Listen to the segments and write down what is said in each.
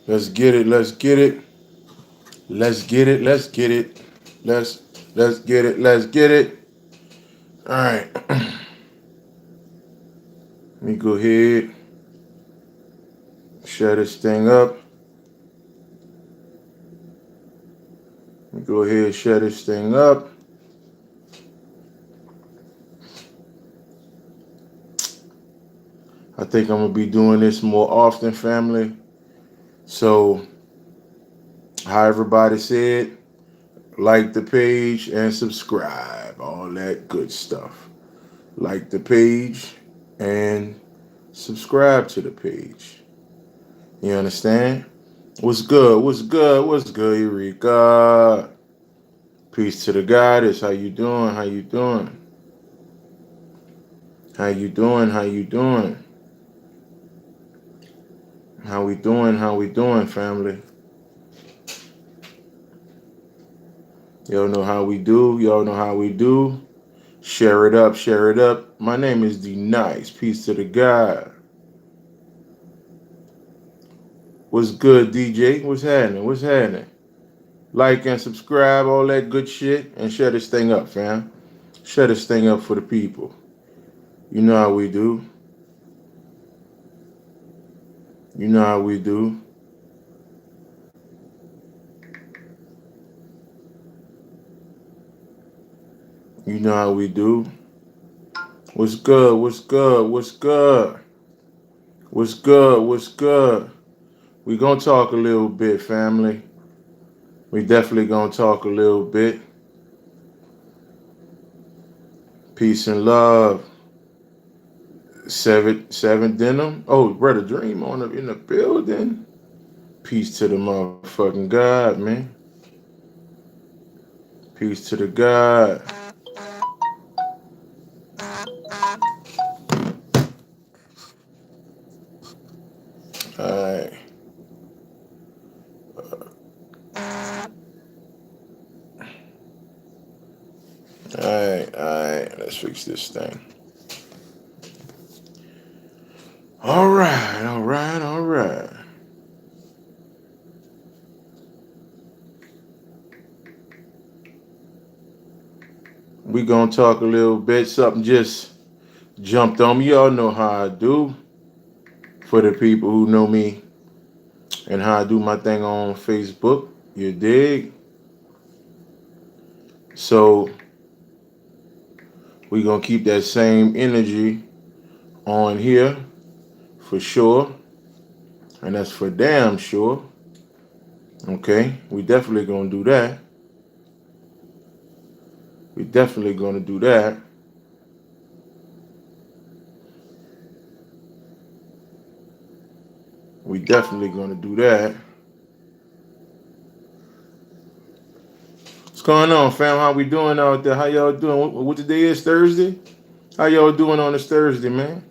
Let's get it. Let's get it. Let's get it. Let's get it. Let's let's get it. Let's get it. All right. Let me go ahead. Shut this thing up. Let me go ahead and shut this thing up. I think I'm gonna be doing this more often, family. So, how everybody said, like the page and subscribe. All that good stuff. Like the page and subscribe to the page. You understand? What's good? What's good? What's good, Eureka? Peace to the goddess. How you doing? How you doing? How you doing? How you doing? How we doing? How we doing, family? Y'all know how we do. Y'all know how we do. Share it up. Share it up. My name is D Nice. Peace to the God. What's good, DJ? What's happening? What's happening? Like and subscribe, all that good shit, and share this thing up, fam. Share this thing up for the people. You know how we do. You know how we do. You know how we do. What's good? What's good? What's good? What's good? What's good? We gonna talk a little bit, family. We definitely gonna talk a little bit. Peace and love. Seven denim. Oh, brother Dream in the building. Peace to the motherfucking God, man. Peace to the God. Alright. Alright. Let's fix this thing. Alright. We gonna talk a little bit. Something just jumped on me. Y'all know how I do. For the people who know me and how I do my thing on Facebook, you dig? So we gonna keep that same energy on here for sure, and that's for damn sure. Okay, we definitely gonna do that. We definitely gonna do that. We definitely gonna do that. What's going on, fam? How we doing out there? How y'all doing? What today is? Thursday? How y'all doing on this Thursday, man?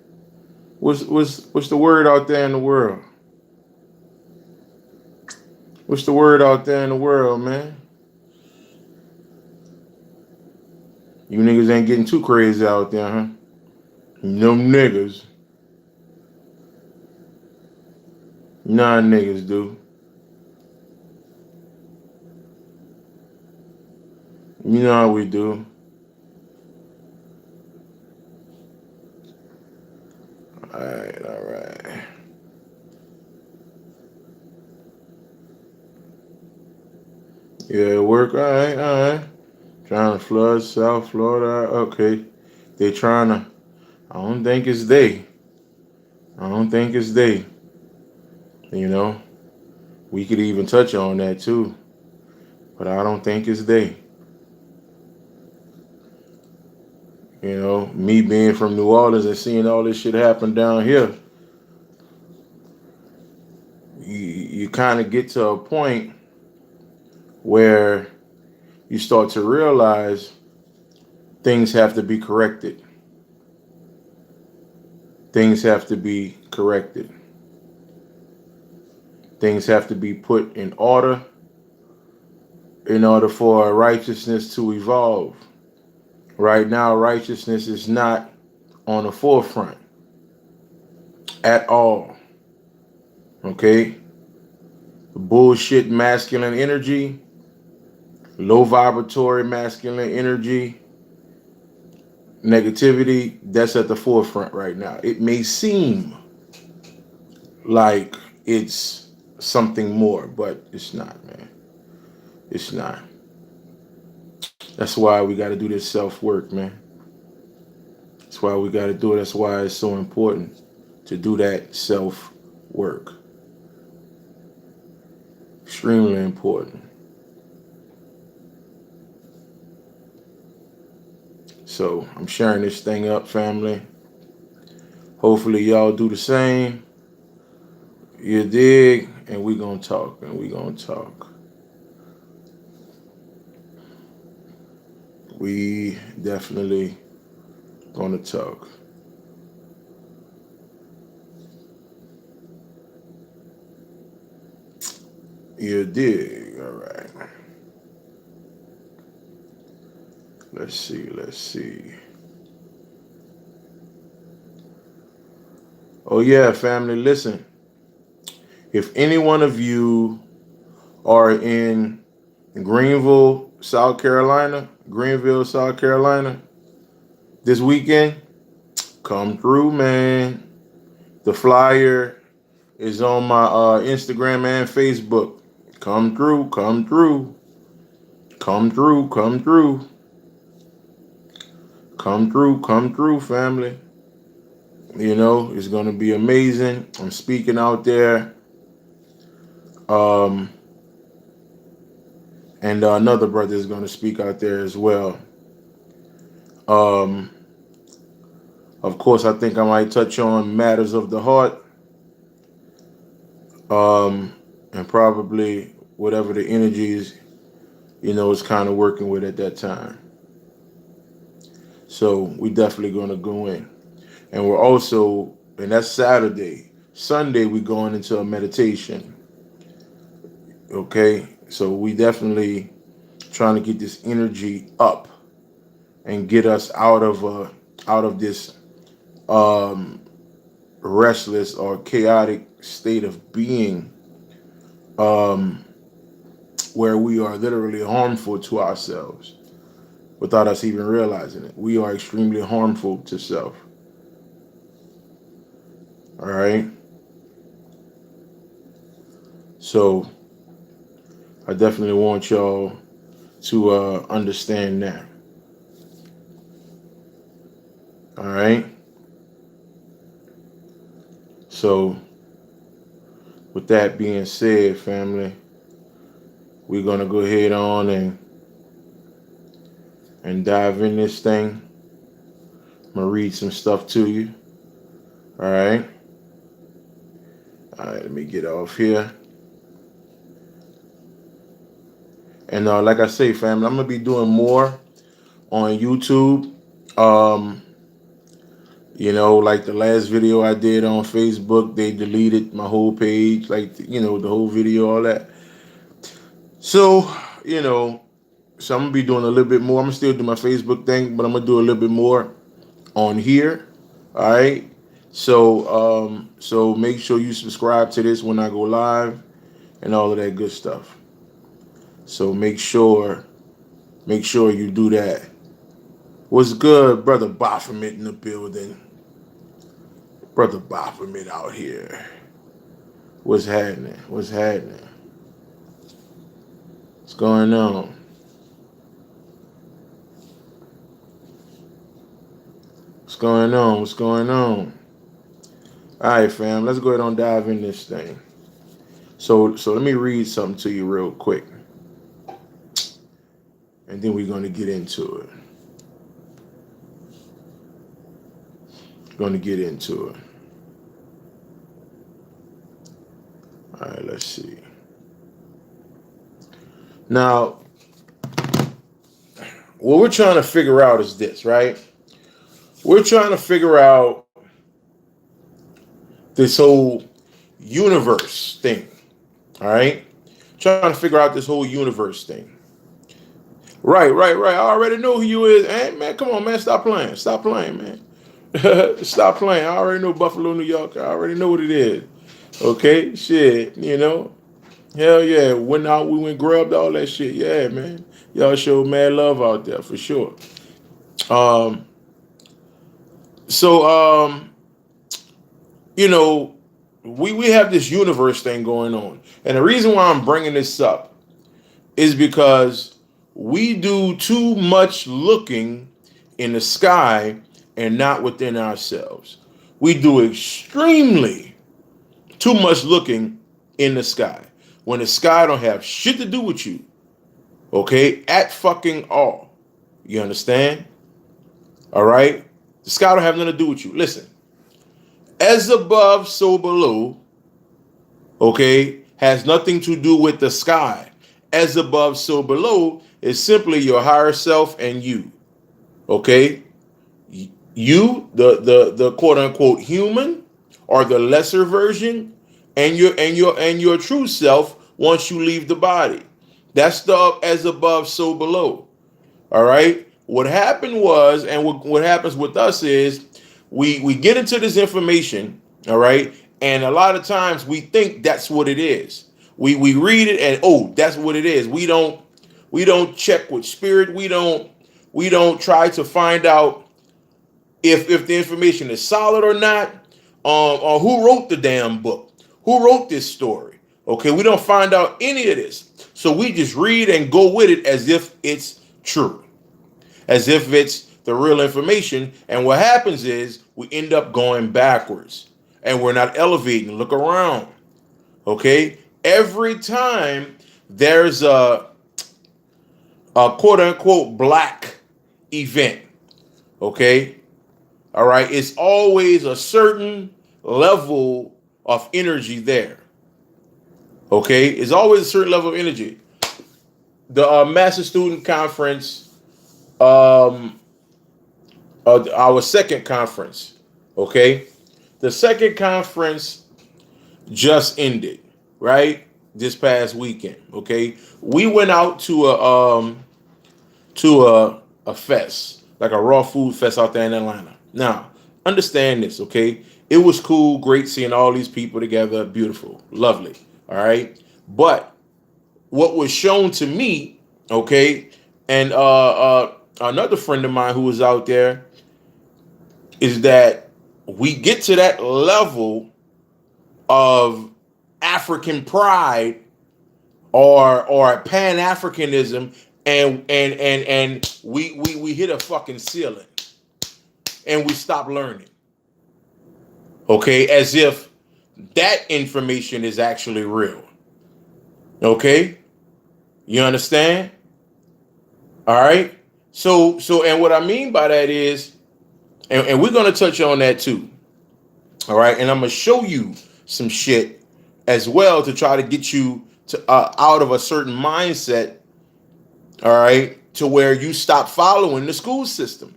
What's the word out there in the world? What's the word out there in the world, man? You niggas ain't getting too crazy out there, huh? No niggas. Nah, niggas do. You know how we do. Alright. Yeah, work. Alright. Trying to flood South Florida. Okay. They trying to. I don't think it's they. I don't think it's they. You know, we could even touch on that too. But I don't think it's they. You know, me being from New Orleans and seeing all this shit happen down here, you kind of get to a point where you start to realize things have to be corrected. Things have to be corrected. Things have to be put in order for righteousness to evolve. Right now, righteousness is not on the forefront at all. Okay? bullshit masculine energy, low vibratory masculine energy, negativity, that's at the forefront right now. It may seem like it's something more, but it's not, man. It's not. That's why we got to do this self work, man. That's why we got to do it. That's why it's so important to do that self work. Extremely important. So I'm sharing this thing up, family. Hopefully y'all do the same. You dig? And we gonna talk. And we gonna talk. We definitely gonna talk. You dig? All right. Let's see. Let's see. Oh yeah, family. Listen. If any one of you are in Greenville, South Carolina, this weekend, come through, man. The flyer is on my Instagram and Facebook. Come through, come through, come through, come through, come through, family. You know, it's going to be amazing. I'm speaking out there. Um, and another brother is going to speak out there as well. Um, of course, I think I might touch on matters of the heart. And probably whatever the energies, is kind of working with at that time. So we definitely going to go in. And we're also, and that's Saturday. Sunday, we're going into a meditation. Okay? So we definitely trying to get this energy up and get us out of this um, restless or chaotic state of being, um, where we are literally harmful to ourselves without us even realizing it. We are extremely harmful to self. All right. So I definitely want y'all to understand that. All right. So with that being said, family, we're gonna go ahead on and dive in this thing. I'm gonna read some stuff to you. All right. All right. Let me get off here. And like I say, family, I'm gonna be doing more on YouTube. Um, like the last video I did on Facebook, they deleted my whole page, like the whole video, all that. So, you know, so I'm gonna be doing a little bit more. I'm gonna still do my Facebook thing, but I'm gonna do a little bit more on here. All right. So make sure you subscribe to this when I go live and all of that good stuff. So make sure you do that. What's good, brother Baphomet in the building? Brother Baphomet out here. What's happening? What's happening? What's going on? What's going on? What's going on? All right, fam. Let's go ahead and dive in this thing. So let me read something to you real quick, and then we're going to get into it. Going to get into it. All right. Let's see. Now, what we're trying to figure out is this, right? We're trying to figure out this whole universe thing. All right? Trying to figure out this whole universe thing. Right. I already know who you is. Hey, man, come on, man. Stop playing. Stop playing, man. Stop playing. I already know Buffalo, New York. I already know what it is. Okay? Shit, Hell yeah. Went out, we went grubbed, all that shit. Yeah, man. Y'all showed mad love out there for sure. Um, so you know, we have this universe thing going on. And the reason why I'm bringing this up is because we do too much looking in the sky and not within ourselves. We do extremely too much looking in the sky when the sky don't have shit to do with you. Okay, at fucking all. You understand? All right. The sky don't have nothing to do with you. Listen, as above, so below. Okay, has nothing to do with the sky. As above, so below is simply your higher self and you. Okay, you, the quote unquote human, or the lesser version, and your true self once you leave the body. That's the as above, so below. All right. What happened was, and what happens with us is, we get into this information. All right, and a lot of times we think that's what it is. We read it and oh, that's what it is. We don't check with spirit. We don't try to find out if the information is solid or not, or who wrote the damn book, who wrote this story. Okay, we don't find out any of this, so we just read and go with it as if it's true, as if it's the real information. And what happens is we end up going backwards, and we're not elevating. Look around. Okay, every time there's a quote unquote black event. Okay, all right. It's always a certain level of energy there. Okay. It's always a certain level of energy. The Master Student Conference, um, our second conference. Okay. The second conference just ended, right? This past weekend. Okay. We went out to a fest, like a raw food fest out there in Atlanta. Now, understand this, okay? It was cool, great seeing all these people together, beautiful, lovely. All right. But what was shown to me, okay, and another friend of mine who was out there, is that we get to that level of African pride or Pan Africanism, and we hit a fucking ceiling, and we stop learning. Okay, as if that information is actually real. Okay, you understand? All right. So and what I mean by that is, and we're gonna touch on that too. All right, and I'm gonna show you some shit as well to try to get you to out of a certain mindset. All right, to where you stop following the school system.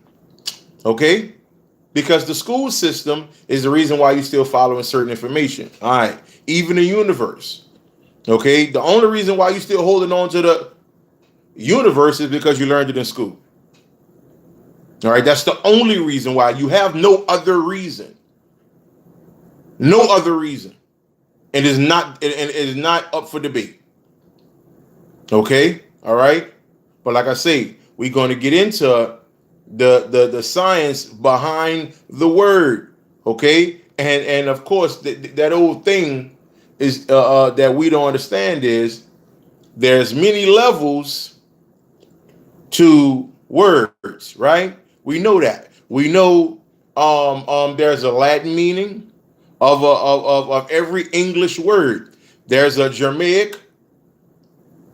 Okay, because the school system is the reason why you're still following certain information. All right, even the universe. Okay, the only reason why you're still holding on to the universe is because you learned it in school. All right, that's the only reason why. You have no other reason. No other reason. It is not up for debate. Okay, all right. But like I say, we're going to get into the science behind the word. Okay, and of course that old thing is that we don't understand is there's many levels to words, right? We know that. We know there's a Latin meaning of every English word. There's a Germanic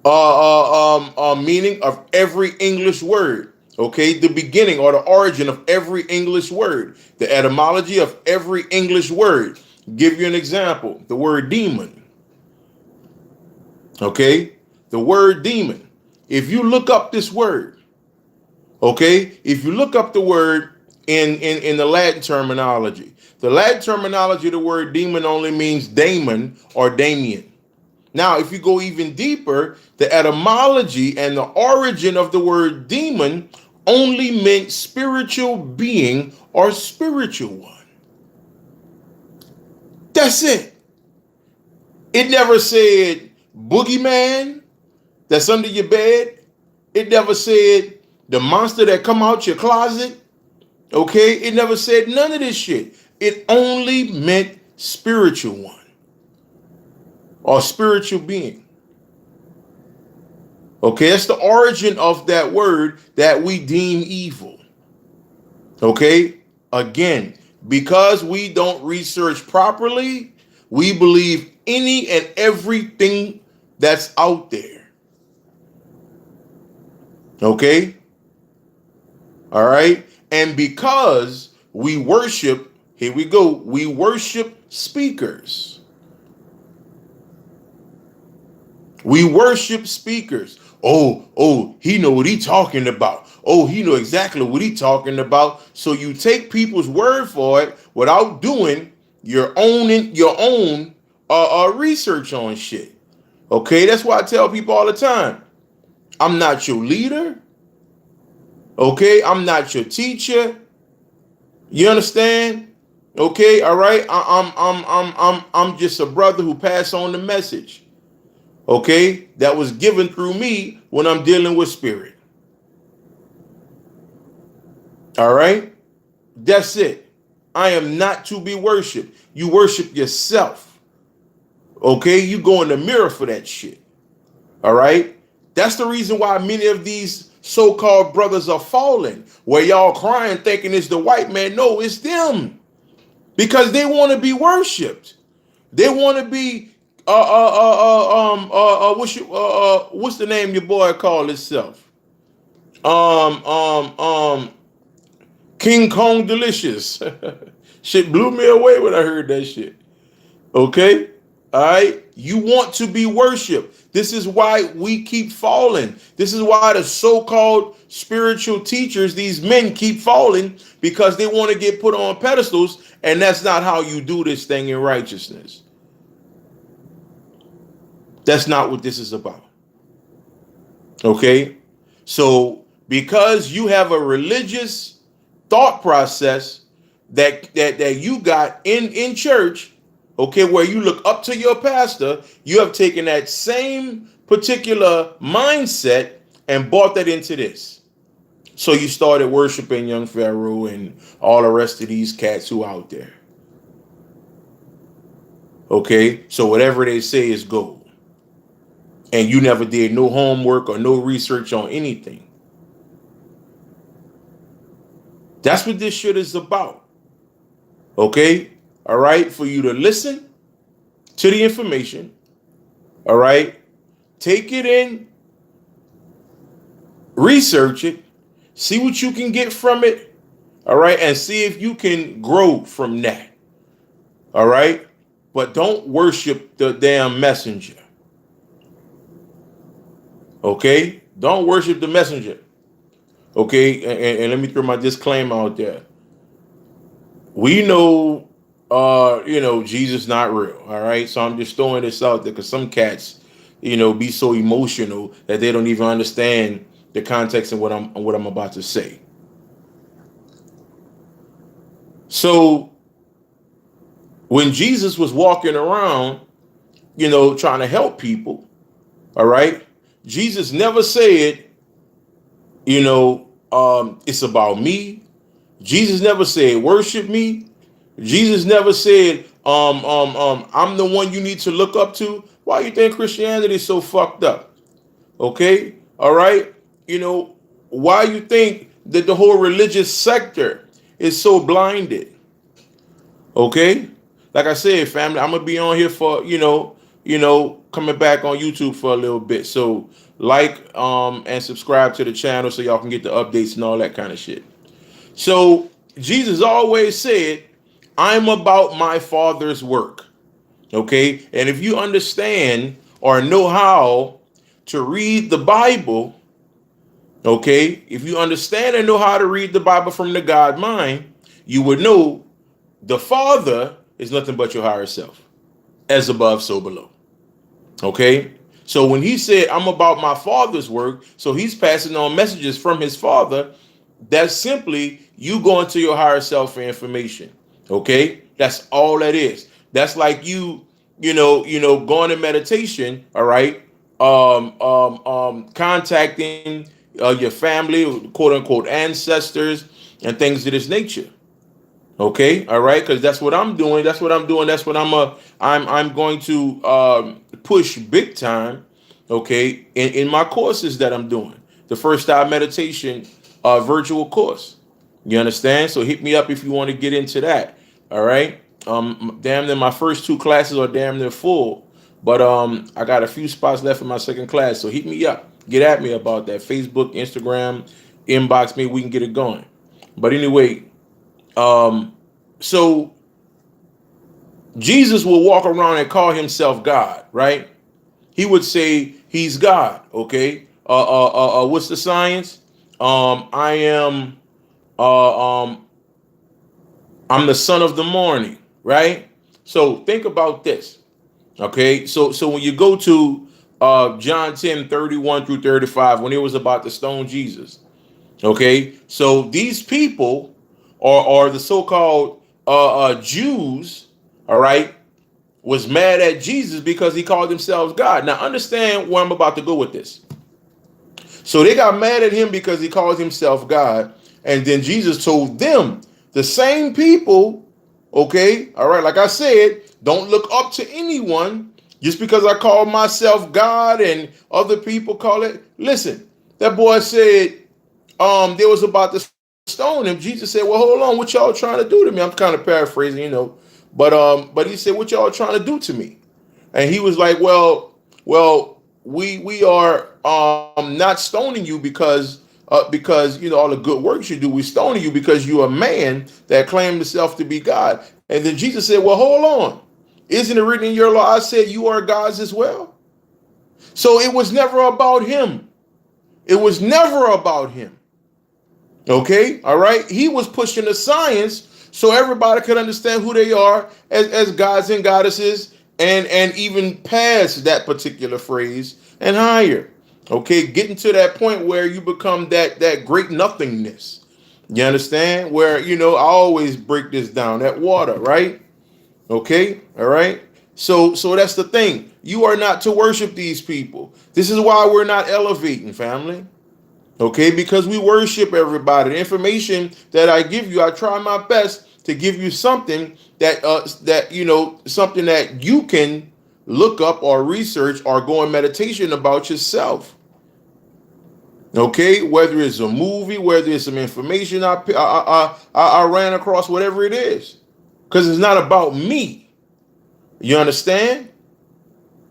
meaning of every English word. Okay, the beginning or the origin of every English word, the etymology of every English word. Give you an example: the word demon. Okay, the word demon. If you look up this word, okay, if you look up the word in the Latin terminology, the word demon only means daemon or Damien. Now, if you go even deeper, the etymology and the origin of the word demon only meant spiritual being or spiritual one. That's it. It never said boogeyman that's under your bed. It never said the monster that come out your closet. Okay, it never said none of this shit. It only meant spiritual one or spiritual being. Okay, that's the origin of that word that we deem evil. Okay, again, because we don't research properly, we believe any and everything that's out there. Okay, all right, and because we worship, here we go, we worship speakers. We worship speakers. Oh, he know what he talking about. Oh, he know exactly what he talking about. So you take people's word for it without doing your own research on shit. Okay, that's why I tell people all the time. I'm not your leader. Okay, I'm not your teacher. You understand? Okay, all right. I'm just a brother who passed on the message. Okay, that was given through me when I'm dealing with spirit. All right, that's it. I am not to be worshiped. You worship yourself. Okay, you go in the mirror for that shit. All right, that's the reason why many of these so-called brothers are falling. Where y'all crying thinking it's the white man. No, it's them, because they want to be worshipped. They want to be what's the name your boy called himself? Um um um King Kong Delicious. Shit blew me away when I heard that shit. Okay? All right? You want to be worshiped. This is why we keep falling. This is why the so-called spiritual teachers, these men, keep falling, because they want to get put on pedestals, and that's not how you do this thing in righteousness. That's not what this is about. Okay? So, because you have a religious thought process that you got in church, okay, where you look up to your pastor, you have taken that same particular mindset and brought that into this. So you started worshiping young Pharaoh and all the rest of these cats who out there. Okay, so whatever they say is gold. And you never did no homework or no research on anything. That's what this shit is about. Okay? All right? For you to listen to the information. All right? Take it in, research it, see what you can get from it. All right? And see if you can grow from that. All right? But don't worship the damn messenger. Okay? Don't worship the messenger. Okay? And let me throw my disclaimer out there. We know, Jesus not real. All right? So I'm just throwing this out there because some cats, be so emotional that they don't even understand the context of what I'm about to say. So when Jesus was walking around, trying to help people, all right, Jesus never said, it's about me. Jesus never said, worship me. Jesus never said, I'm the one you need to look up to. Why you think Christianity is so fucked up? Okay, all right. Why you think that the whole religious sector is so blinded? Okay, like I said, family, I'm gonna be on here for coming back on YouTube for a little bit. So and subscribe to the channel so y'all can get the updates and all that kind of shit. So Jesus always said, I'm about my Father's work. Okay, and if you understand or know how to read the Bible, okay, if you understand and know how to read the Bible from the God mind, you would know the Father is nothing but your higher self, as above, so below. Okay, so when he said, I'm about my Father's work, so he's passing on messages from his Father. That's simply you going to your higher self for information. Okay, that's all that is. That's like you going to meditation, all right, contacting your family, quote unquote ancestors, and things of this nature. Okay, all right, because that's what I'm doing. That's what I'm doing. That's what I'm going to push big time. Okay, in my courses that I'm doing, the first time meditation virtual course. You understand? So hit me up if you want to get into that. All right. Damn near my first two classes are damn near full, but I got a few spots left in my second class. So hit me up. Get at me about that. Facebook, Instagram, inbox me. We can get it going. But anyway, um, so Jesus will walk around and call himself God, right? He would say he's God. Okay. What's the science? I am. Uh, um, I'm the son of the morning, right? So think about this. Okay. So when you go to John 10:31 through 35, when it was about to stone Jesus, okay. So these people are the so-called Jews, all right, was mad at Jesus because he called themselves God. Now understand where I'm about to go with this. So they got mad at him because he called himself God. And then Jesus told them, the same people, okay, all right, like I said, don't look up to anyone just because I call myself God and other people call it. Listen, that boy said they was about to stone him. Jesus said, well, hold on, what y'all trying to do to me? I'm kind of paraphrasing, but he said, what y'all trying to do to me? And he was like, well, we are not stoning you because all the good works you do. We're stoning you because you're a man that claimed himself to be God. And then Jesus said, well, hold on. Isn't it written in your law? I said you are gods as well. So it was never about him. It was never about him. Okay, all right. He was pushing the science so everybody could understand who they are as gods and goddesses, and even past that particular phrase and higher. Okay, getting to that point where you become that great nothingness. You understand? Where I always break this down. That water, right? Okay, all right. So that's the thing. You are not to worship these people. This is why we're not elevating, family. Okay, because we worship everybody. The information that I give you, I try my best to give you something something that you can look up or research or go in meditation about yourself. Okay, whether it's a movie, whether it's some information I ran across, whatever it is, because it's not about me. You understand?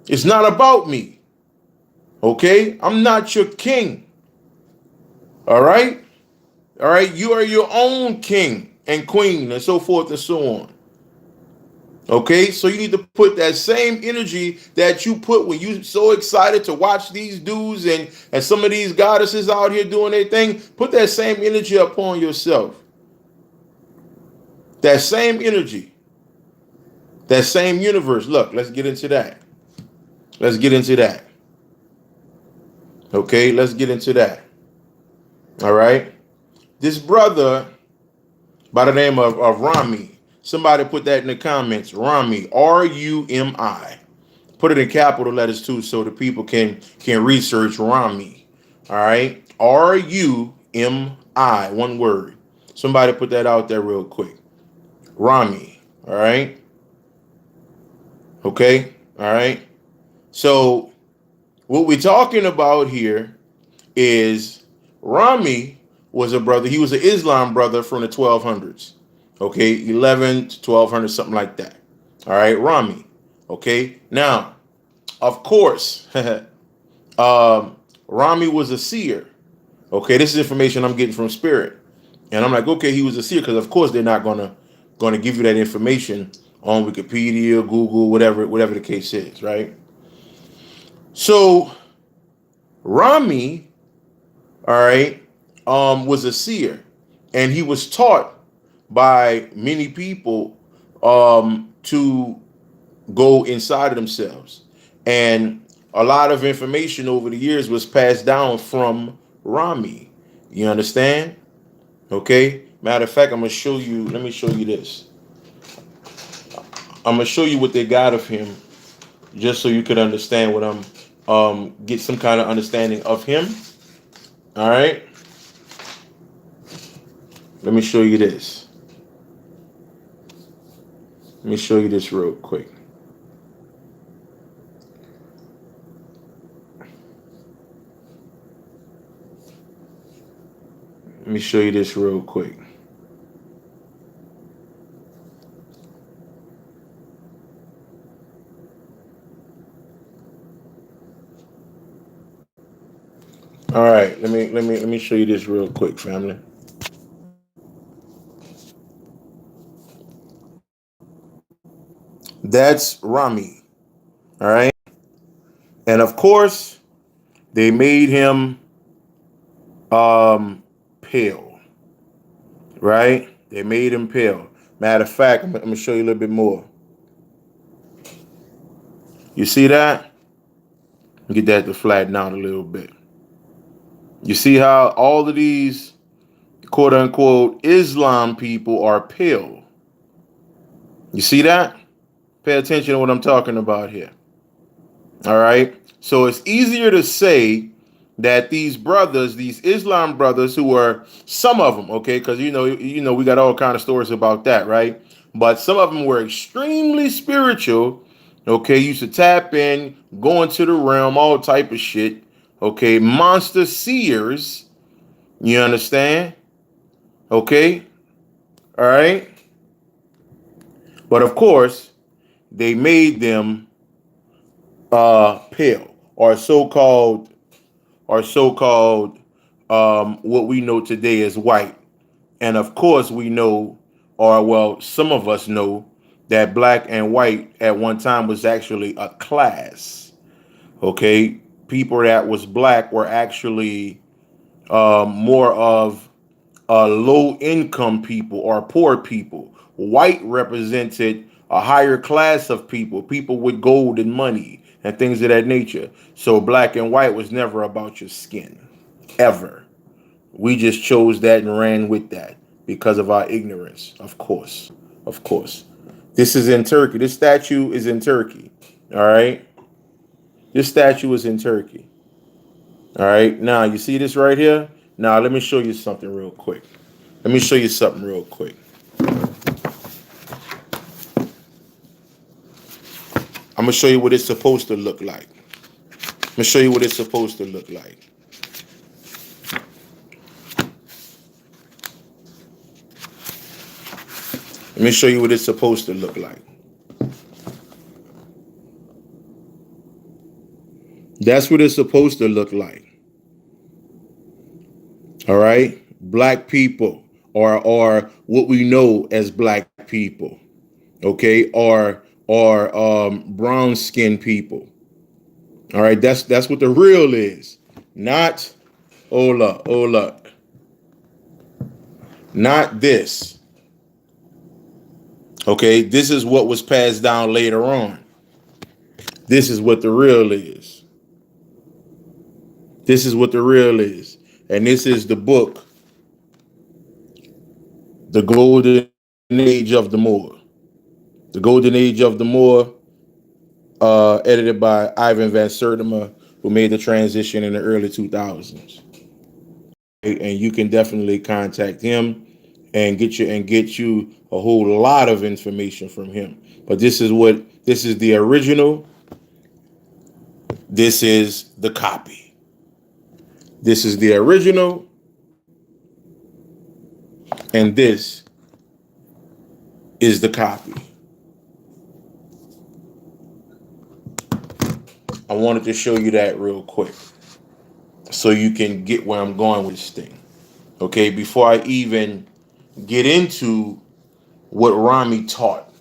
It's not about me. Okay, I'm not your king. All right. All right, you are your own king and queen and so forth and so on. Okay, so you need to put that same energy that you put when you so excited to watch these dudes and some of these goddesses out here doing their thing. Put that same energy upon yourself. That same energy, that same universe. Look, let's get into that. Let's get into that. Okay, let's get into that. All right. This brother by the name of Rumi. Somebody put that in the comments. Rumi, Rumi. Put it in capital letters too, so the people can research Rumi. All right, Rumi, one word. Somebody put that out there real quick. Rumi. All right. Okay. All right. So what we're talking about here is Rami was a brother. He was an Islam brother from the 1200s. Okay, 11 to 1200, something like that. All right, Rami. Okay, now, of course, Rami was a seer. Okay, this is information I'm getting from Spirit, and I'm like, okay, he was a seer because, of course, they're not gonna give you that information on Wikipedia, Google, whatever the case is, right? So, Rami, all right, was a seer, and he was taught by many people to go inside of themselves, and a lot of information over the years was passed down from Rami. You understand? Okay. Matter of fact, I'm gonna show you. Let me show you this. I'm gonna show you what they got of him. just so you could understand what I'm get some kind of understanding of him. All right, let me show you this. Let me show you this real quick. Let me show you this real quick. All right, let me show you this real quick, family. That's Rami. All right, and of course they made him pale, right? They made him pale. Matter of fact, I'm gonna show you a little bit more. You see that? Get that to flatten out a little bit. You see how all of these quote unquote Islam people are pale. You see that? Pay attention to what I'm talking about here. All right. So it's easier to say that these brothers, these Islam brothers, who are some of them, okay, because we got all kind of stories about that, right? But some of them were extremely spiritual. Okay, used to tap in, go into the realm, all type of shit. Okay, monster seers. You understand? Okay, all right. But of course, they made them pale or so-called what we know today as white. And of course, we know, or well, some of us know, that black and white at one time was actually a class. Okay, people that was black were actually more of low income people or poor people. White represented a higher class of people, people with gold and money and things of that nature. So black and white was never about your skin, ever. We just chose that and ran with that because of our ignorance, of course. Of course. This is in Turkey. This statue is in Turkey. All right. This statue is in Turkey. All right. Now, you see this right here? Now, let me show you something real quick. Let me show you something real quick. I'm going to show you what it's supposed to look like. I'm going to show you what it's supposed to look like. Let me show you what it's supposed to look like. That's what it's supposed to look like. All right? Black people or what we know as black people. Okay? Or brown skinned people. All right, that's what the real is. Not hold up. Not this. Okay, this is what was passed down later on. This is what the real is. This is what the real is. And this is the book, The Golden Age of the Moor. The Golden Age of the Moor, edited by Ivan Van Sertima, who made the transition in the early 2000s. And you can definitely contact him and get you a whole lot of information from him. But this is the original. This is the copy. This is the original, and this is the copy. I wanted to show you that real quick so you can get where I'm going with this thing. Okay, before I even get into what Rami taught.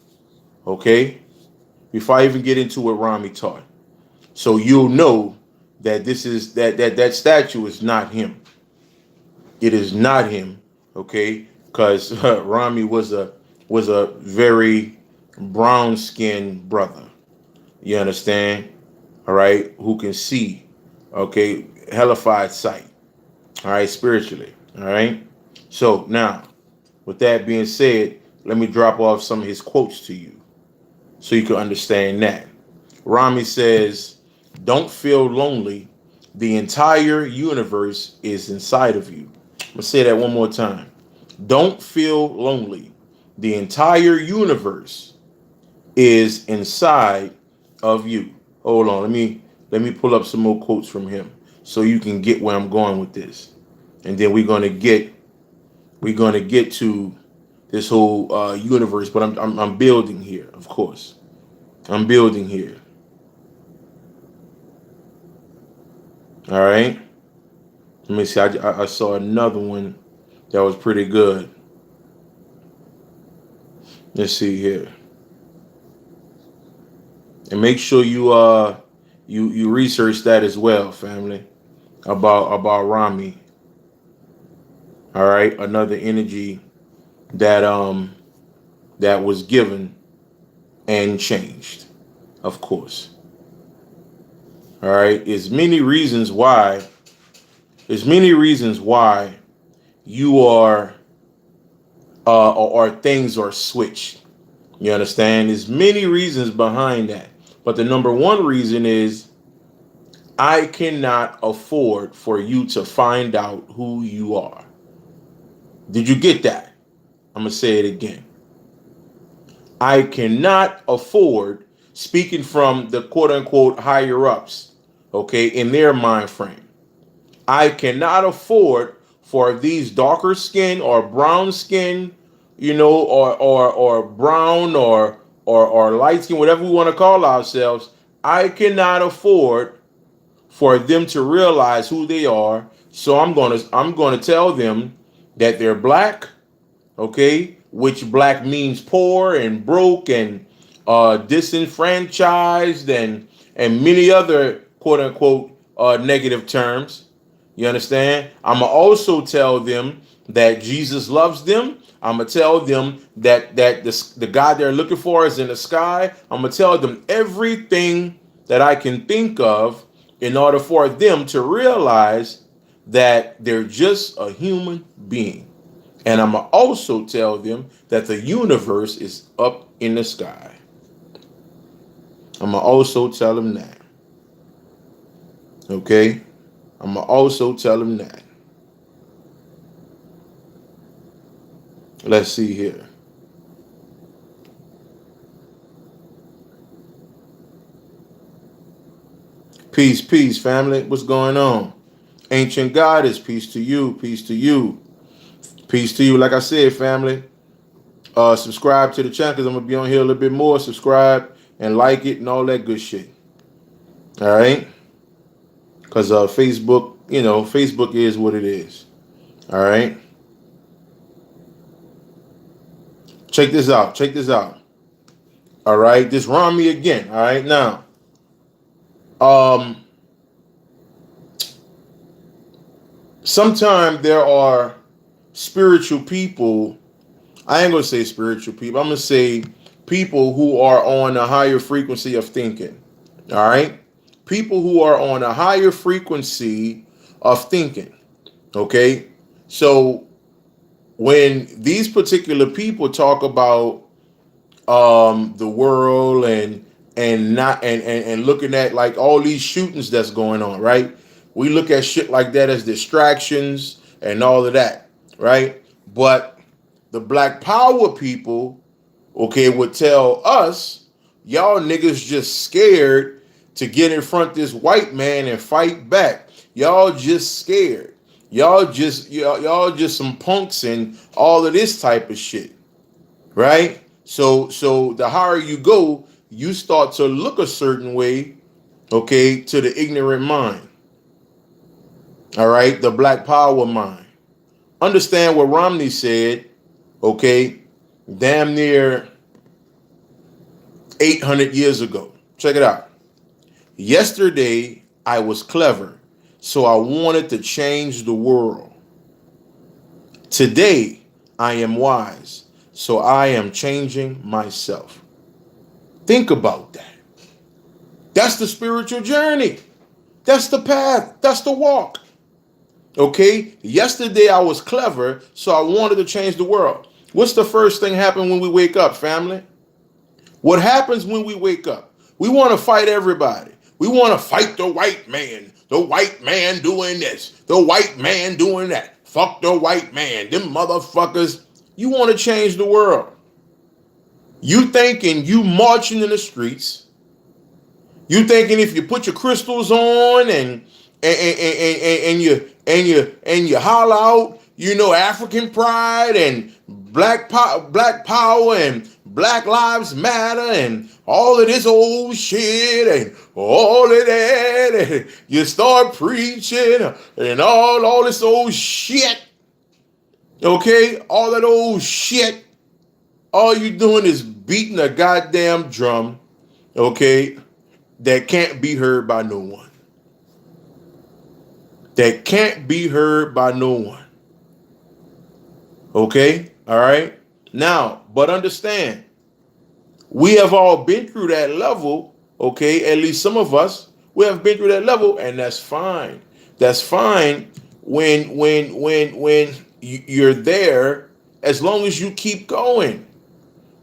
Okay? Before I even get into what Rami taught. So you'll know that that statue is not him. It is not him, okay? Because Rami was a very brown skinned brother. You understand? All right, who can see, okay, hellified sight. All right, spiritually. All right. So now, with that being said, let me drop off some of his quotes to you so you can understand that. Rami says, don't feel lonely. The entire universe is inside of you. I'm going to say that one more time. Don't feel lonely. The entire universe is inside of you. Hold on, let me pull up some more quotes from him so you can get where I'm going with this. And then we're gonna get to this whole universe, but I'm building here, of course. I'm building here. All right. Let me see. I saw another one that was pretty good. Let's see here, and make sure you research that as well, family, about Rami. All right, another energy that that was given and changed, of course. All right, there's many reasons why you are or things are switched. You understand? There's many reasons behind that. But the number one reason is I cannot afford for you to find out who you are. Did you get that? I'm going to say it again. I cannot afford, speaking from the quote unquote higher ups, okay, in their mind frame, I cannot afford for these darker skin or brown skin, or brown or light skin, whatever we want to call ourselves. I cannot afford for them to realize who they are. So I'm gonna tell them that they're black, okay, which black means poor and broke and disenfranchised and many other quote unquote negative terms. You understand? I'm gonna also tell them that Jesus loves them. I'm gonna tell them that the God they're looking for is in the sky. I'm gonna tell them everything that I can think of in order for them to realize that they're just a human being. And I'm going to also tell them that the universe is up in the sky. I'm going to also tell them that. Okay? I'm going to also tell them that. Let's see here. Peace, peace, family. What's going on? Ancient Goddess, peace to you, peace to you. Peace to you. Like I said, family, subscribe to the channel because I'm going to be on here a little bit more. Subscribe and like it and all that good shit. All right? Because Facebook, Facebook is what it is. All right? Check this out. Check this out. All right? This Rami again. All right? Now, sometimes there are spiritual people. I ain't going to say spiritual people. I'm going to say people who are on a higher frequency of thinking. All right? People who are on a higher frequency of thinking. Okay? So when these particular people talk about the world and not and looking at like all these shootings that's going on, right? We look at shit like that as distractions and all of that, right? But the Black Power people, okay, would tell us, y'all niggas just scared to get in front of this white man and fight back. Y'all just scared. Y'all just some punks and all of this type of shit, right? So the higher you go, you start to look a certain way, okay, to the ignorant mind. All right, the Black Power mind. Understand what Romney said, okay, damn near 800 years ago. Check it out. Yesterday, I was clever, so I wanted to change the world. Today, I am wise, so I am changing myself. Think about that. That's the spiritual journey. That's the path. That's the walk. Okay? Yesterday, I was clever, so I wanted to change the world. What's the first thing happen when we wake up, family? What happens when we wake up? We want to fight everybody. We want to fight the white man. The white man doing this. The white man doing that. Fuck the white man. Them motherfuckers. You want to change the world. You thinking you marching in the streets. You thinking if you put your crystals on and you holler out, you know, African pride and black power and Black Lives Matter and all of this old shit and all of that, and you start preaching and all this old shit. Okay, all that old shit. All you doing is beating a goddamn drum. Okay, that can't be heard by no one. That can't be heard by no one. Okay? All right? Now, but understand, we have all been through that level, okay? At least some of us, we have been through that level, and that's fine. That's fine when you're there, as long as you keep going.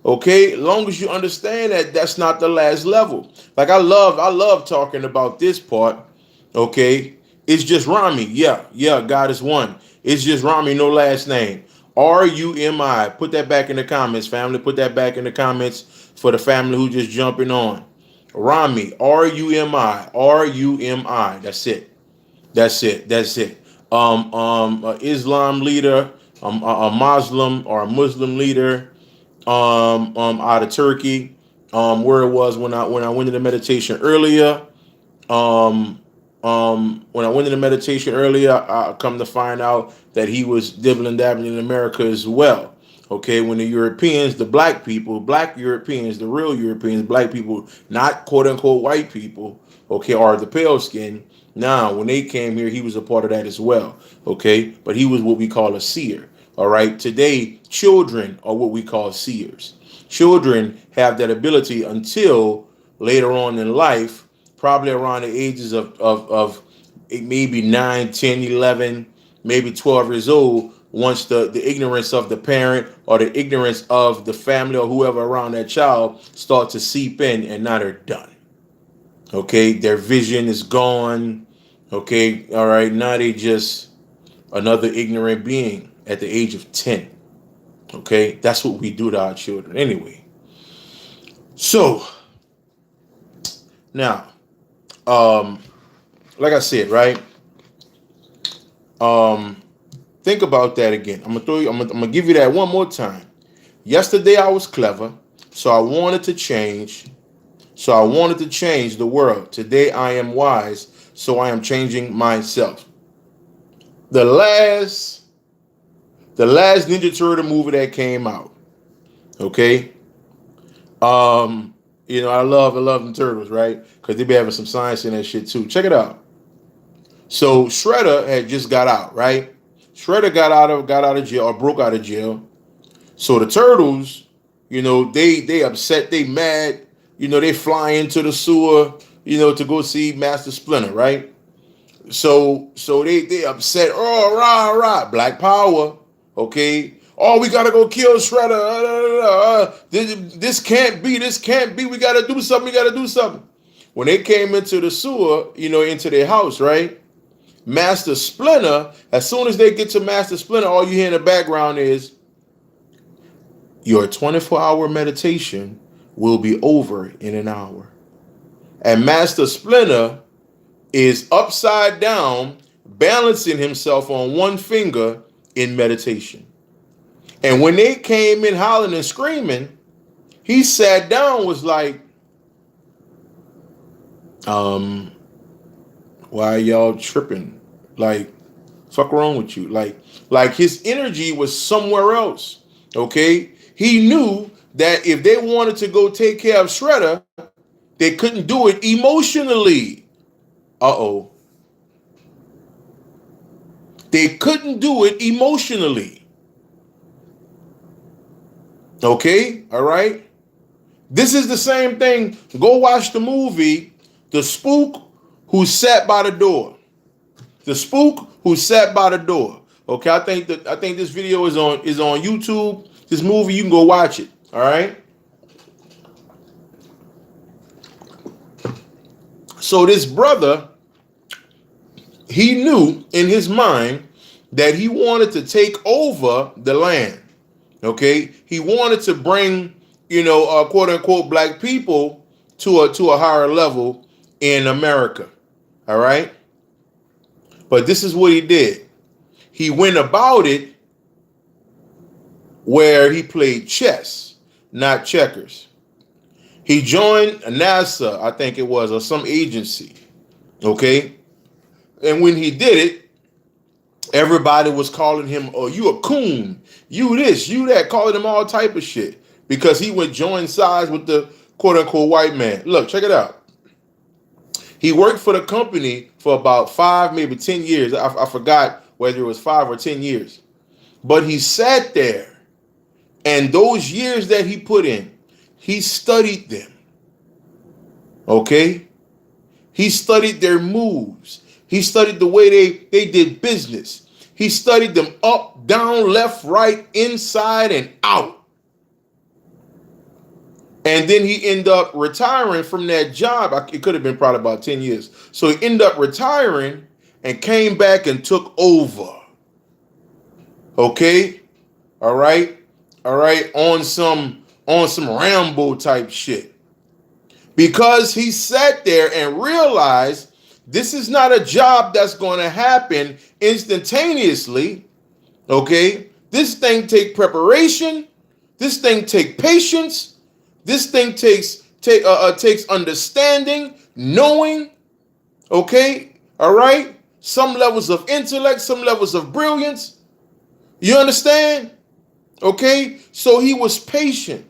Okay, as long as you understand that that's not the last level. Like I love talking about this part. Okay, it's just Rami. Yeah, God is one. It's just Rami, no last name. Rumi. Put that back in the comments, family. Put that back in the comments for the family who just jumping on. Rami, Rumi, Rumi. That's it. That's it. That's it. Islam leader, a Muslim or a Muslim leader. Out of Turkey, where it was when I went into meditation earlier. When I went into meditation earlier, I come to find out that he was dibbling dabbling in America as well. Okay, when the Europeans, the black people, black Europeans, the real Europeans, black people, not quote unquote white people, okay, or the pale skin. Now, when they came here, he was a part of that as well. Okay, but he was what we call a seer. All right. Today, children are what we call seers. Children have that ability until later on in life, probably around the ages of maybe 9, 10, 11, maybe 12 years old, once the ignorance of the parent or the ignorance of the family or whoever around that child start to seep in, and now they're done. Okay. Their vision is gone. Okay. All right. Now they just another ignorant being at the age of 10. Okay, that's what we do to our children anyway. So now, like I said, right? Think about that again. I'm gonna give you that one more time. Yesterday I was clever, so I wanted to change. So I wanted to change the world. Today I am wise, so I am changing myself. The last Ninja Turtle movie that came out. Okay. I love them turtles, right? Because they be having some science in that shit too. Check it out. So Shredder had just got out, right? Shredder got out of jail or broke out of jail. So the turtles, they upset, they mad, they fly into the sewer, to go see Master Splinter, right? So they upset. Oh, rah, rah, Black Power. Okay. Oh, we gotta go kill Shredder. This can't be. This can't be. We gotta do something. We gotta do something. When they came into the sewer, into their house, right? Master Splinter. As soon as they get to Master Splinter, all you hear in the background is your 24-hour meditation will be over in an hour. And Master Splinter is upside down, balancing himself on one finger in meditation. And when they came in hollering and screaming, he sat down, was like, why are y'all tripping? Like, fuck wrong with you? Like his energy was somewhere else. Okay? He knew that if they wanted to go take care of Shredder, they couldn't do it emotionally. Uh-oh. They couldn't do it emotionally. Okay? All right? This is the same thing. Go watch the movie, The Spook Who Sat by the Door. The Spook Who Sat by the Door. Okay, I think this video is on YouTube. This movie, you can go watch it. All right? So this brother, he knew in his mind that he wanted to take over the land. Okay, he wanted to bring, quote unquote, black people to a higher level in America. All right, but this is what he did. He went about it where he played chess, not checkers. He joined NASA, I think it was, or some agency. Okay, and when he did it, everybody was calling him, "Oh, you a coon, you this, you that," calling him all type of shit because he would join sides with the quote unquote white man. Look, check it out. He worked for the company for about 5, maybe 10 years. I forgot whether it was 5 or 10 years. But he sat there, and those years that he put in, he studied them. Okay? He studied their moves. He studied the way they did business. He studied them up, down, left, right, inside, and out. And then he ended up retiring from that job. It could have been probably about 10 years. So he ended up retiring and came back and took over. Okay? All right? All right? On some Rambo type shit. Because he sat there and realized this is not a job that's going to happen instantaneously. Okay? This thing take preparation. This thing take patience. This thing takes understanding, knowing, okay, all right, some levels of intellect, some levels of brilliance. You understand? Okay, so he was patient,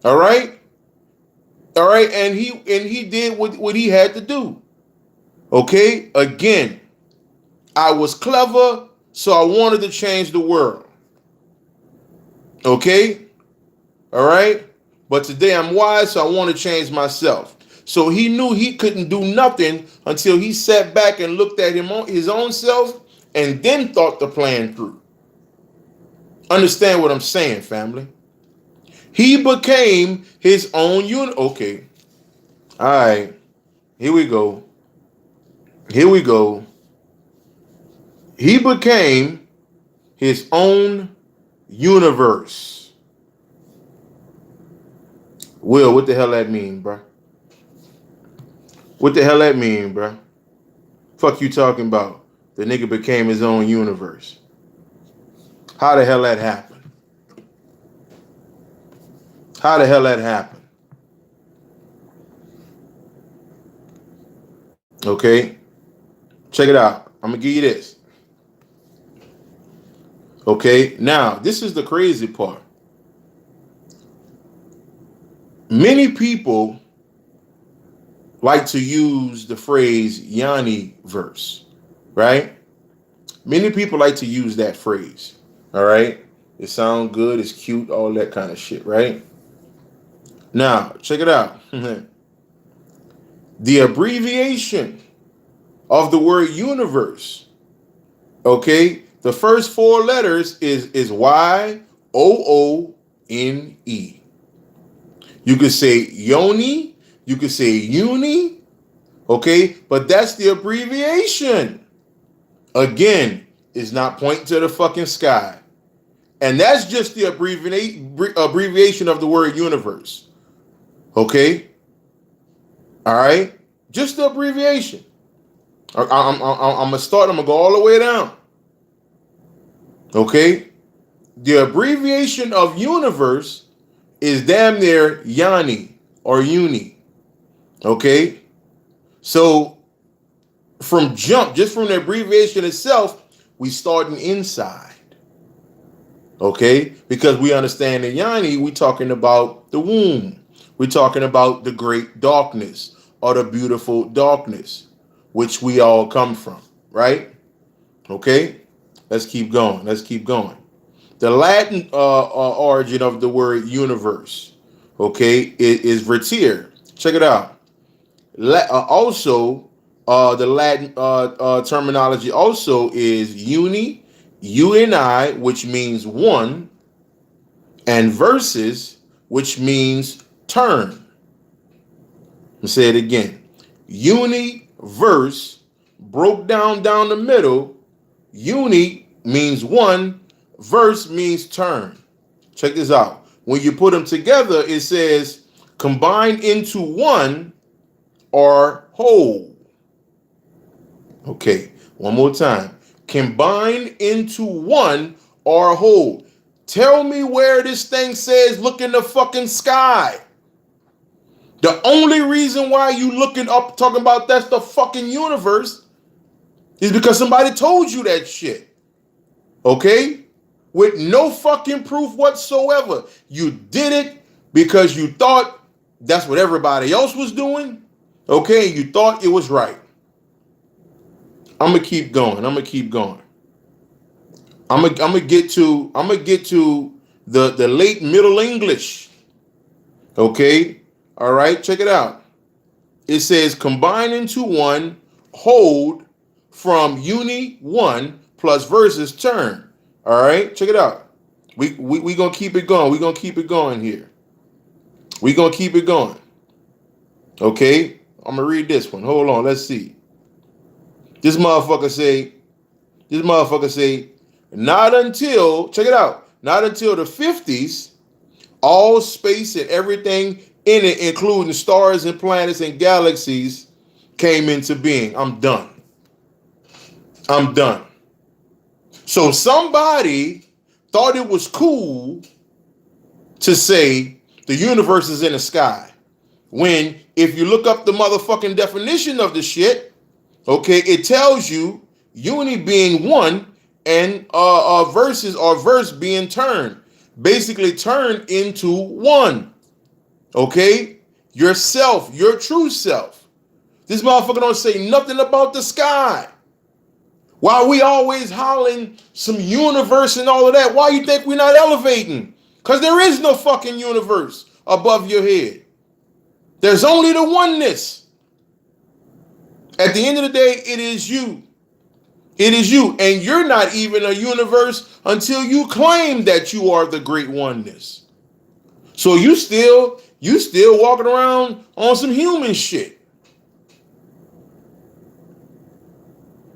all right, and he did what he had to do. Okay, again, I was clever, so I wanted to change the world. Okay, all right. But today I'm wise, so I want to change myself. So he knew he couldn't do nothing until he sat back and looked at his own self and then thought the plan through. Understand what I'm saying, family? He became his own unit. Okay. All right. Here we go. Here we go. He became his own universe. Will, what the hell that mean, bro? What the hell that mean, bro? Fuck you talking about? The nigga became his own universe. How the hell that happened? How the hell that happened? Okay? Check it out. I'm gonna give you this. Okay? Now, this is the crazy part. Many people like to use the phrase Yanni verse, right? Many people like to use that phrase, all right? It sounds good, it's cute, all that kind of shit, right? Now, check it out. The abbreviation of the word universe, okay? The first 4 letters is Y-O-O-N-E. You could say Yoni, you could say Uni, okay? But that's the abbreviation. Again, it's not pointing to the fucking sky. And that's just the abbreviation of the word universe. Okay? All right? Just the abbreviation. I'm going to start, I'm going to go all the way down. Okay? The abbreviation of universe is damn near Yani or Uni. Okay? So just from the abbreviation itself, we starting inside. Okay? Because we understand in Yani, we talking about the womb. We're talking about the great darkness or the beautiful darkness, which we all come from, right? Okay? Let's keep going. Let's keep going. The Latin origin of the word universe, okay, is vertere. Check it out. Also, the Latin terminology also is uni, uni, which means one, and versus, which means turn. I'll say it again. Universe, broke down the middle. Uni means one, verse means turn. Check this out. When you put them together, it says combine into one or whole. Okay, one more time. Combine into one or whole. Tell me where this thing says look in the fucking sky. The only reason why you looking up talking about that's the fucking universe is because somebody told you that shit. Okay? With no fucking proof whatsoever. You did it because you thought that's what everybody else was doing. Okay? You thought it was right. I'm gonna keep going. I'm gonna get to the late Middle English. Okay? All right, check it out. It says combine into one, hold from uni one plus versus turn. All right, check it out. We gonna keep it going. We gonna keep it going here. We gonna keep it going. Okay, I'm gonna read this one. Hold on, let's see. This motherfucker say, not until, check it out, not until the 50s, all space and everything in it, including stars and planets and galaxies, came into being. I'm done. So somebody thought it was cool to say the universe is in the sky. When if you look up the motherfucking definition of the shit, okay, it tells you uni being one and verses or verse being turned. Basically turned into one. Okay? Yourself, your true self. This motherfucker don't say nothing about the sky. Why we always hollering some universe and all of that? Why you think we're not elevating? Because there is no fucking universe above your head. There's only the oneness. At the end of the day, it is you. It is you. And you're not even a universe until you claim that you are the great oneness. So you still walking around on some human shit.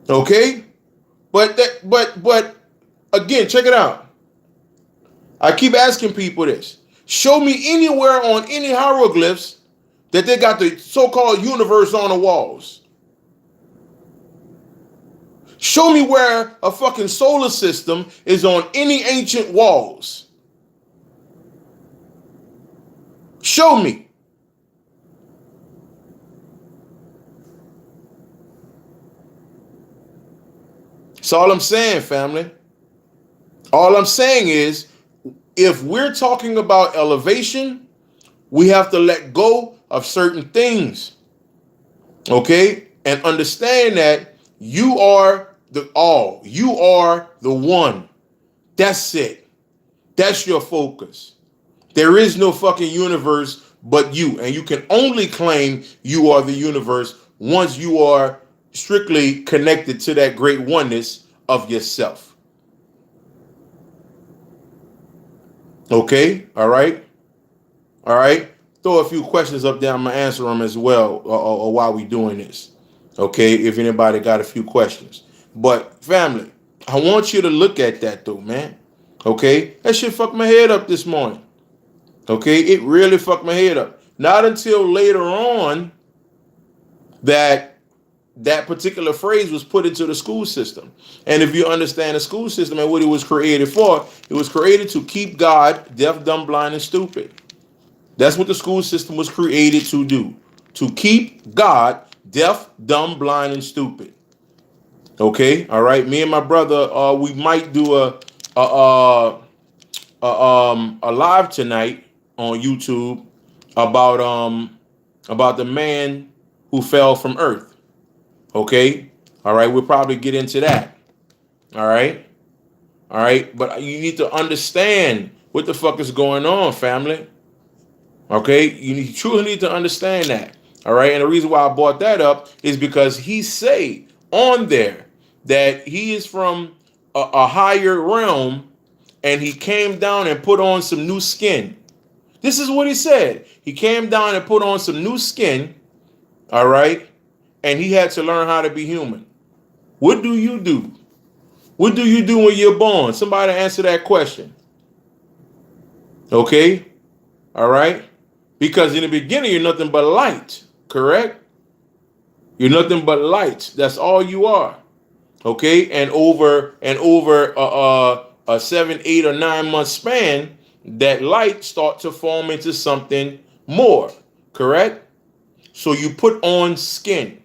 Okay? But again, check it out. I keep asking people this. Show me anywhere on any hieroglyphs that they got the so-called universe on the walls. Show me where a fucking solar system is on any ancient walls. Show me. That's all I'm saying, family. All I'm saying is, if we're talking about elevation, we have to let go of certain things. Okay? And understand that you are the all. You are the one. That's it. That's your focus. There is no fucking universe but you. And you can only claim you are the universe once you are strictly connected to that great oneness of yourself. Okay? All right? All right? Throw a few questions up there. I'm going to answer them as well or while we doing this. Okay? If anybody got a few questions. But family, I want you to look at that though, man. Okay? That shit fucked my head up this morning. Okay? It really fucked my head up. Not until later on that particular phrase was put into the school system. And if you understand the school system and what it was created for, it was created to keep God deaf, dumb, blind, and stupid. That's what the school system was created to do. To keep God deaf, dumb, blind, and stupid. Okay? All right? Me and my brother, we might do a live tonight on YouTube about the man who fell from earth. Okay? All right, we'll probably get into that. All right? All right? But you need to understand what the fuck is going on, family. Okay? You truly need to understand that. All right? And the reason why I brought that up is because he say on there that he is from a higher realm and he came down and put on some new skin. This is what he said. He came down and put on some new skin. All right? and he had to learn how to be human. What do you do? What do you do when you're born? Somebody answer that question. Okay? All right? Because in the beginning, you're nothing but light, correct? You're nothing but light. That's all you are. Okay? And over a 7, 8, or 9 month span, that light start to form into something more, correct? So you put on skin.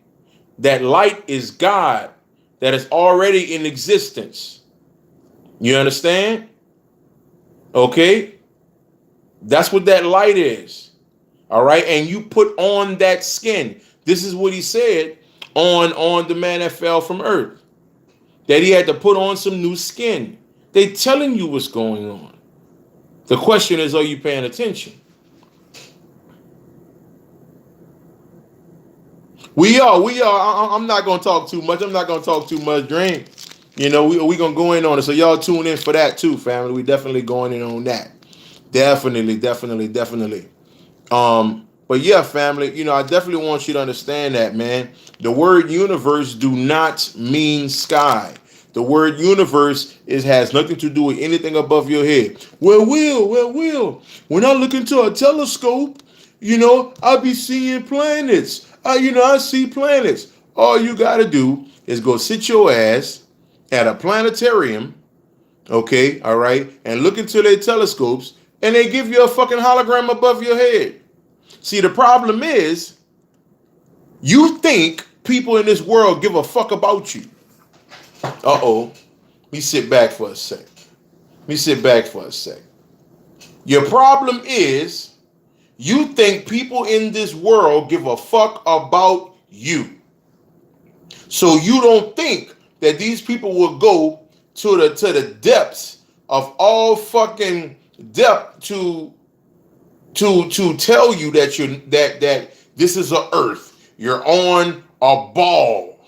That light is God that is already in existence. You understand? Okay? That's what that light is. All right? And you put on that skin. This is what he said on the man that fell from earth. That he had to put on some new skin. They telling you what's going on. The question is, are you paying attention? We are. I'm not gonna talk too much. I'm not gonna talk too much. Dream. You know, we gonna go in on it. So y'all tune in for that too, family. We definitely going in on that. Definitely. But yeah, family, you know, I definitely want you to understand that, man. The word universe do not mean sky. The word universe has nothing to do with anything above your head. Well, when I look into a telescope, you know, I be seeing planets. I see planets. All you gotta do is go sit your ass at a planetarium, okay, all right, and look into their telescopes, and they give you a fucking hologram above your head. See, the problem is, you think people in this world give a fuck about you. Uh-oh. Let me sit back for a sec. Your problem is, you think people in this world give a fuck about you. So you don't think that these people will go to the depths of all fucking depth to tell you that that this is a earth. You're on a ball.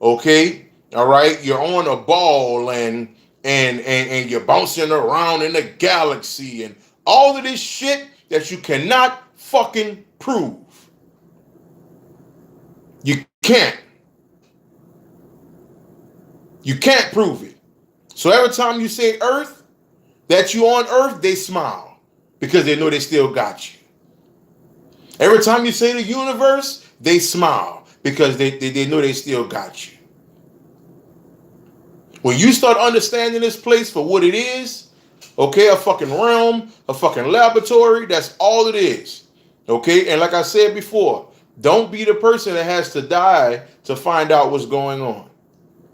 Okay? All right? You're on a ball and you're bouncing around in the galaxy and all of this shit that you cannot fucking prove. You can't. You can't prove it. So every time you say earth, that you on earth, they smile because they know they still got you. Every time you say the universe, they smile because they know they still got you. When you start understanding this place for what it is, okay, a fucking realm, a fucking laboratory, that's all it is. Okay, and like I said before, don't be the person that has to die to find out what's going on.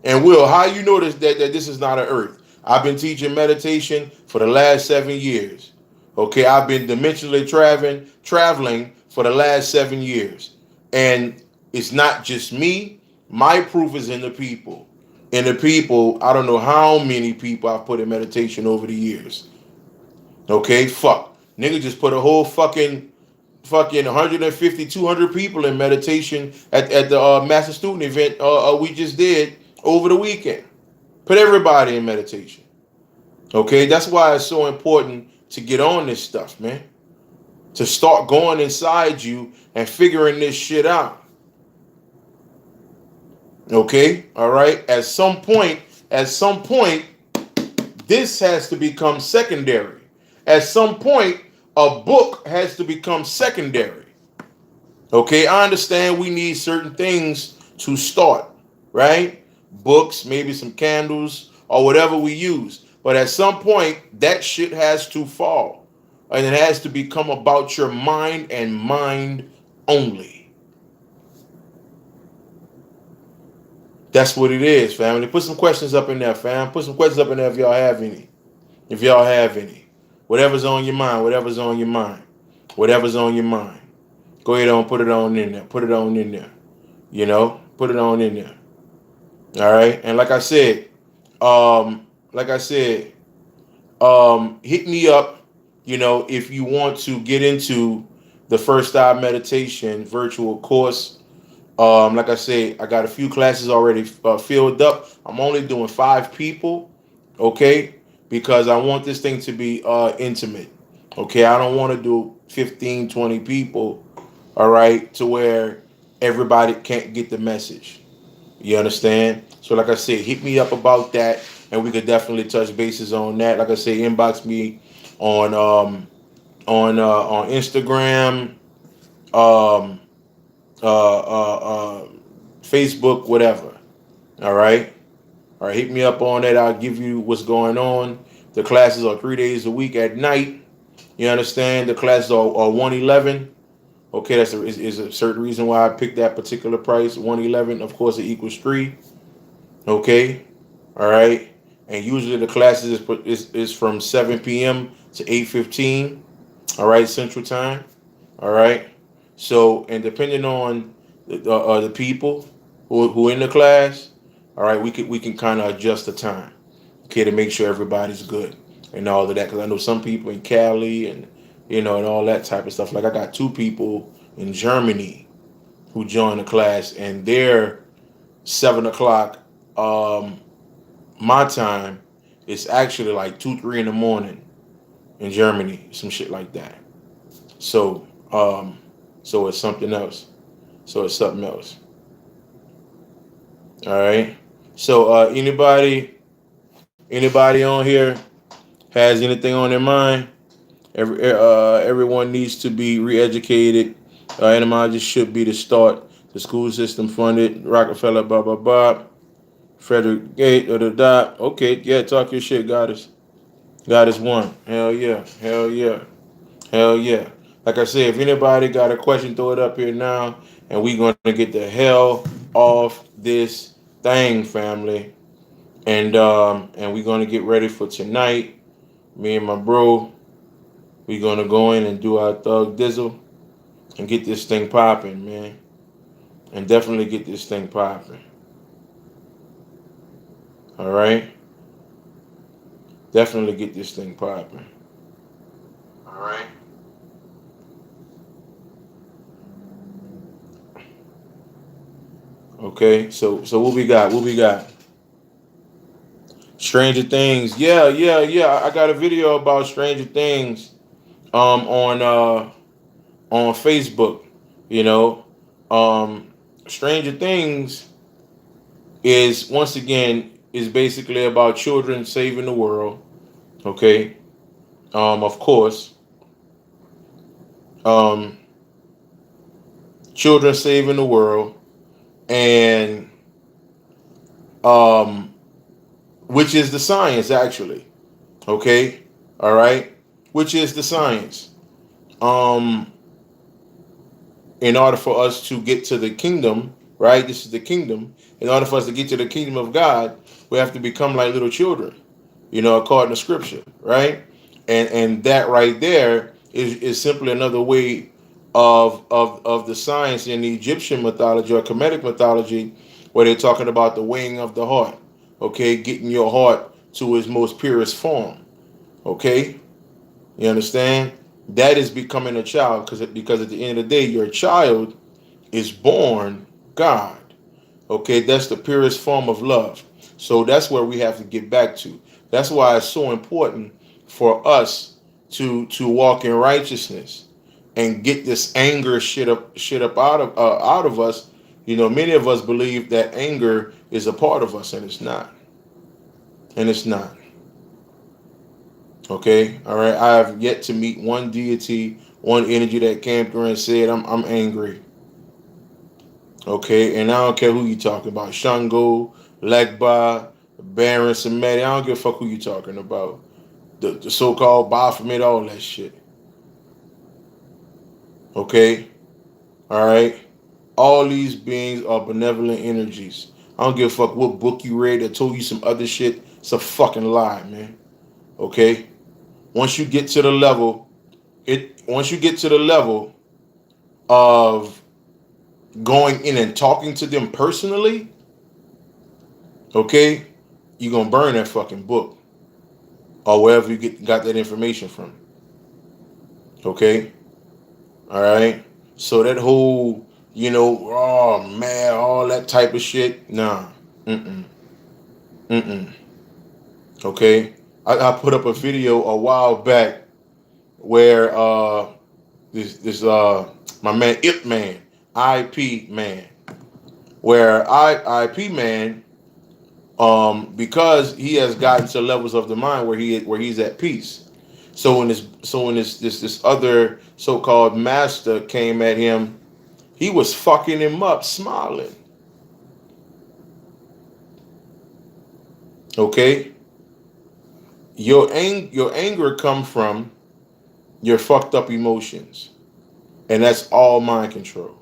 And Will, how you know that this is not an earth? I've been teaching meditation for the last 7 years. Okay, I've been dimensionally traveling for the last 7 years. And it's not just me. My proof is in the people. In the people, I don't know how many people I've put in meditation over the years. Okay, fuck. Nigga just put a whole fucking 150, 200 people in meditation at the Master Student event we just did over the weekend. Put everybody in meditation. Okay, that's why it's so important to get on this stuff, man. To start going inside you and figuring this shit out. Okay, all right. At some point, this has to become secondary. At some point, a book has to become secondary. Okay, I understand we need certain things to start, right? Books, maybe some candles, or whatever we use. But at some point, that shit has to fall. And it has to become about your mind and mind only. That's what it is, family. Put some questions up in there, fam. Put some questions up in there if y'all have any. If y'all have any. Whatever's on your mind, whatever's on your mind. Whatever's on your mind. Go ahead and put it on in there. Put it on in there. You know? Put it on in there. All right? And like I said, hit me up, you know, if you want to get into the First Eye Meditation virtual course. Like I said, I got a few classes already filled up. I'm only doing 5 people, okay? Because I want this thing to be intimate, okay? I don't want to do 15, 20 people, all right, to where everybody can't get the message. You understand? So like I said, hit me up about that, and we could definitely touch bases on that. Like I say, inbox me on on Instagram, um, Facebook, whatever. All right, all right. Hit me up on that. I'll give you what's going on. The classes are 3 days a week at night. You understand? The classes are 111. Okay, is a certain reason why I picked that particular price. 111, of course, it equals three. Okay, all right. And usually the classes is from 7 p.m. to 8:15. All right, Central Time. All right. So, and depending on the people who in the class, all right, we can kind of adjust the time, okay, to make sure everybody's good and all of that. Because I know some people in Cali and and all that type of stuff. Like I got two people in Germany who joined the class, and they're 7 o'clock. My time, it's actually like 2, 3 in the morning in Germany, some shit like that. So, so it's something else. So it's something else. All right. So, anybody on here has anything on their mind? Everyone needs to be re-educated. Etymology should be the start. The school system funded. Rockefeller, blah blah blah. Frederick Gate, da da da. Okay, yeah, talk your shit, goddess. Goddess one. Hell yeah. Hell yeah. Hell yeah. Like I said, if anybody got a question, throw it up here now, and we gonna get the hell off this thing, family. And we gonna get ready for tonight. Me and my bro, we gonna go in and do our thug dizzle and get this thing popping, man. And definitely get this thing popping. All right, definitely get this thing popping. All right. Okay. So what we got? What we got? Stranger Things. Yeah, yeah, yeah. I got a video about Stranger Things on on Facebook. You know, um, Stranger Things is once again is basically about children saving the world. Okay, of course, um, children saving the world, and um, which is the science actually. Okay, all right, which is the science. Um, in order for us to get to the kingdom, right? This is the kingdom. In order for us to get to the kingdom of God, we have to become like little children, according to scripture, right? And that right there is simply another way of the science in the Egyptian mythology or Kemetic mythology, where they're talking about the weighing of the heart, okay, getting your heart to its most purest form, okay. You understand? That is becoming a child, because at the end of the day, your child is born God. Okay, that's the purest form of love. So that's where we have to get back to. That's why it's so important for us to walk in righteousness and get this anger shit up out of us. Many of us believe that anger is a part of us, and it's not. And it's not. Okay, all right. I have yet to meet one deity, one energy that came through and said, "I'm angry." Okay, and I don't care who you talking about, Shango, Legba, Baron Samedi. I don't give a fuck who you talking about. The so-called Baphomet, all that shit. Okay, all right. All these beings are benevolent energies. I don't give a fuck what book you read that told you some other shit. It's a fucking lie, man. Okay. Once you get to the level, once you get to the level of going in and talking to them personally, okay, you're gonna burn that fucking book or wherever you got that information from. Okay, all right. So that whole, oh man, all that type of shit, nah, mm mm. Okay, I put up a video a while back where this my man Ip Man. IP man, where IP man, because he has gotten to levels of the mind where he's at peace. So when this other so-called master came at him, he was fucking him up, smiling. Okay, your anger come from your fucked up emotions, and that's all mind control.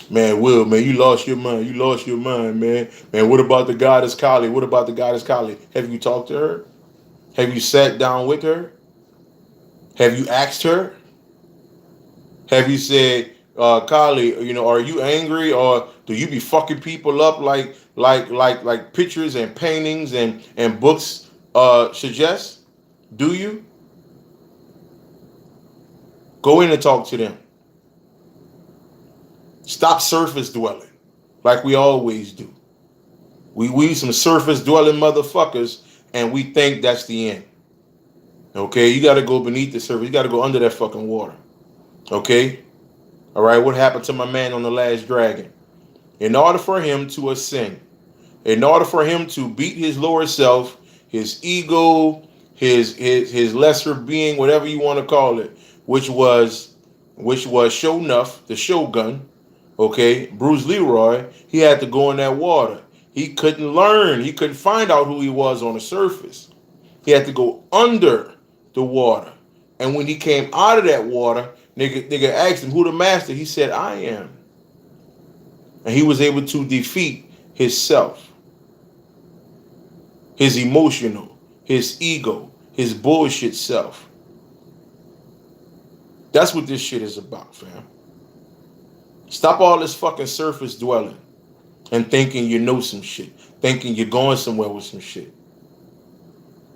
Man, Will, man, you lost your mind. You lost your mind, man. Man, what about the goddess Kali? What about the goddess Kali? Have you talked to her? Have you sat down with her? Have you asked her? Have you said, Kali, are you angry, or do you be fucking people up like pictures and paintings and books suggest? Do you go in and talk to them? Stop surface dwelling like we always do. We some surface dwelling motherfuckers, and we think that's the end. Okay, you got to go beneath the surface. You got to go under that fucking water. Okay, all right. What happened to my man on the last dragon? In order for him to ascend, in order for him to beat his lower self, his ego, his lesser being, whatever you want to call it, which was show enough, the shogun. Okay, Bruce Leroy, he had to go in that water. He couldn't learn. He couldn't find out who he was on the surface. He had to go under the water. And when he came out of that water, nigga asked him who the master. He said, I am. And he was able to defeat his self, his emotional, his ego, his bullshit self. That's what this shit is about, fam. Stop all this fucking surface dwelling and thinking you know some shit, thinking you're going somewhere with some shit.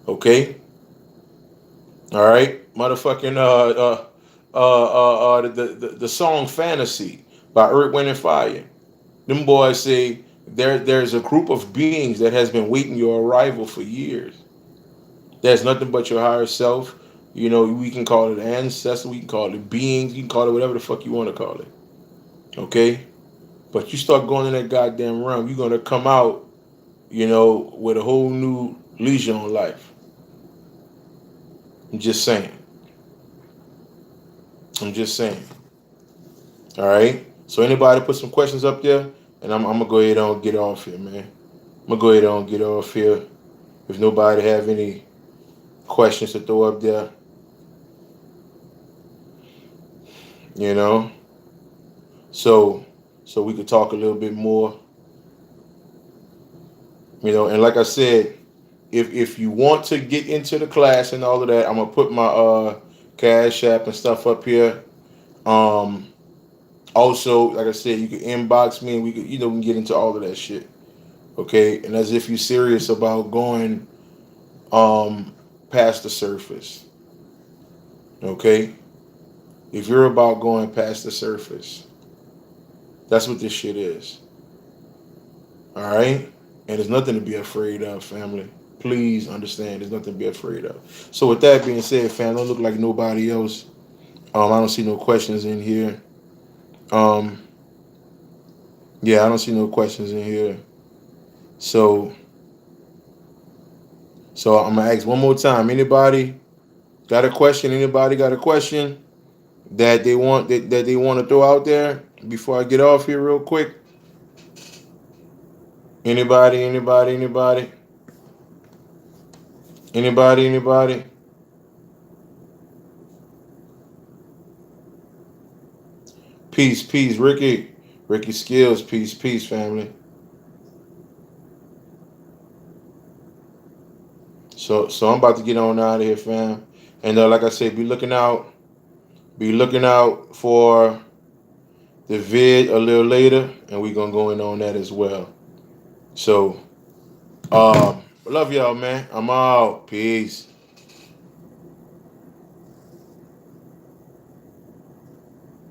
Okay? All right? Motherfucking the song Fantasy by Earth, Wind and Fire. Them boys say there's a group of beings that has been waiting your arrival for years. There's nothing but your higher self. We can call it ancestor, we can call it beings, you can call it whatever the fuck you want to call it. Okay? But you start going in that goddamn realm, you're gonna come out, with a whole new leash on life. I'm just saying. I'm just saying. All right. So anybody put some questions up there, and I'm gonna go ahead and get off here, man. I'm gonna go ahead and get off here. If nobody have any questions to throw up there, you know, so we could talk a little bit more, And like I said, if you want to get into the class and all of that, I'm gonna put my Cash App and stuff up here. Also, like I said, you can inbox me and we can get into all of that shit. Okay, and as if you're serious about going past the surface. Okay, if you're about going past the surface, that's what this shit is. All right, and there's nothing to be afraid of, family. Please understand, there's nothing to be afraid of. So with that being said, fam, don't look like nobody else. I don't see no questions in here. Yeah, I don't see no questions in here. So I'm gonna ask one more time. Anybody got a question? Anybody got a question that they want that they want to throw out there before I get off here real quick? Anybody? Anybody? Anybody? Anybody? Anybody? Peace, peace, Ricky. Ricky Skills, peace, peace, family. So I'm about to get on out of here, fam. And like I said, be looking out. Be looking out for the vid a little later, and we're gonna go in on that as well. So, love y'all, man. I'm out. Peace.